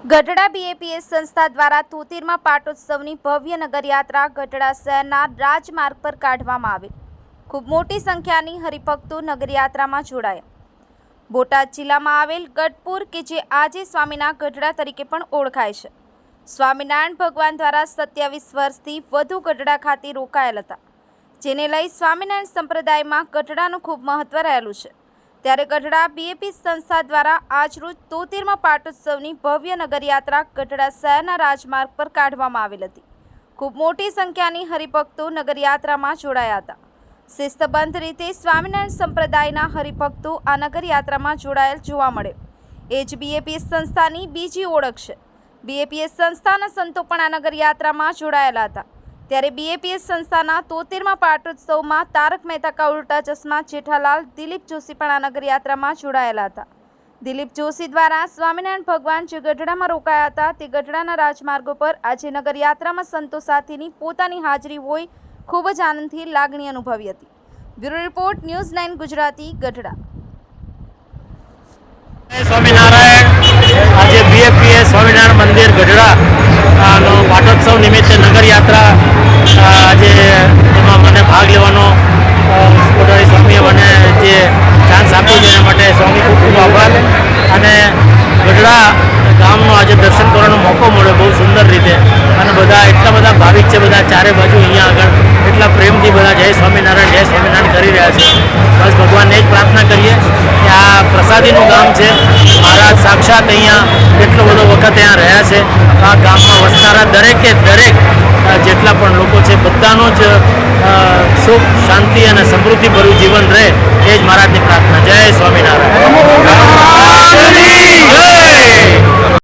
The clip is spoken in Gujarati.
ગઢડા બીએપીએસ સંસ્થા દ્વારા તોતેરમાં પાટોત્સવની ભવ્ય નગરયાત્રા ગઢડા શહેરના રાજમાર્ગ પર કાઢવામાં આવી। ખૂબ મોટી સંખ્યાની હરિભક્તો નગરયાત્રામાં જોડાયા। બોટાદ જિલ્લામાં આવેલ ગઢપુર કે જે આજે સ્વામીના ગઢડા તરીકે પણ ઓળખાય છે, સ્વામિનારાયણ ભગવાન દ્વારા 27 વર્ષથી વધુ ગઢડા ખાતે રોકાયેલ હતા, જેને લઈ સ્વામિનારાયણ સંપ્રદાયમાં ગઢડાનું ખૂબ મહત્વ રહેલું છે। ત્યારે ગઢડા બીએપી સંસ્થા દ્વારા આજરોજ 73મા પાટોત્સવની ભવ્ય નગરયાત્રા ગઢડા શહેરના રાજમાર્ગ પર કાઢવામાં આવેલ હતી। ખૂબ મોટી સંખ્યાની હરિભક્તો નગરયાત્રામાં જોડાયા હતા। શિસ્તબદ્ધ રીતે સ્વામિનારાયણ સંપ્રદાયના હરિભક્તો આ નગરયાત્રામાં જોડાયેલ જોવા મળે, એ જ બીએપીએસ સંસ્થાની બીજી ઓળખ છે। બીએપીએસ સંસ્થાના સંતો પણ આ નગરયાત્રામાં જોડાયેલા હતા। ત્યારે બીએપીએસ સંસ્થાના 73મા પાટોત્સવમાં તારક મહેતા કા ઉલ્ટા ચશ્મા જેઠાલાલ દિલીપ જોશી પણ આ નગરયાત્રામાં જોડાયેલા હતા। દિલીપ જોશી દ્વારા સ્વામિનારાયણ ભગવાન જે ગઢડામાં રોકાયા હતા તે ગઢડાના રાજમાર્ગો પર આજે નગરયાત્રામાં સંતો સાથેની પોતાની હાજરી હોય ખૂબ જ આનંદથી લાગણી અનુભવી હતી। Bureau report news 9 Gujarati Gadhada. Swaminarayan આજે બીએપીએસ સ્વામિનારાયણ મંદિર ગઢડા નો પાટોત્સવ નિમિત્તે નગરયાત્રા આજે એમાં મને ભાગ લેવાનો કોઠારી સ્વામીએ મને જે ચાન્સ આપ્યો છે એના માટે સ્વામી ખૂબ ખૂબ આભાર। અને ગઢડા ગામનો આજે દર્શન કરવાનો મોકો મળ્યો બહુ સુંદર રીતે, અને બધા એટલા બધા ભાવિક છે, બધા ચારે બાજુ અહીંયા આગળ એટલા પ્રેમથી બધા જય સ્વામિનારાયણ કરી રહ્યા છે। બસ ભગવાનને જ પ્રાર્થના કરીએ કે આ પ્રસાદીનું ગામ છે, મહારાજ સાક્ષાત અહીંયા કેટલો બધો વખત અહીંયા રહ્યા છે, આ ગામમાં વસનારા દરેકે દરેક જેટલા પણ લોકો છે બધાનો જ સુખ શાંતિ અને સમૃદ્ધિભર્યું જીવન રહે એ જ મહારાજની પ્રાર્થના। જય સ્વામિનારાયણ।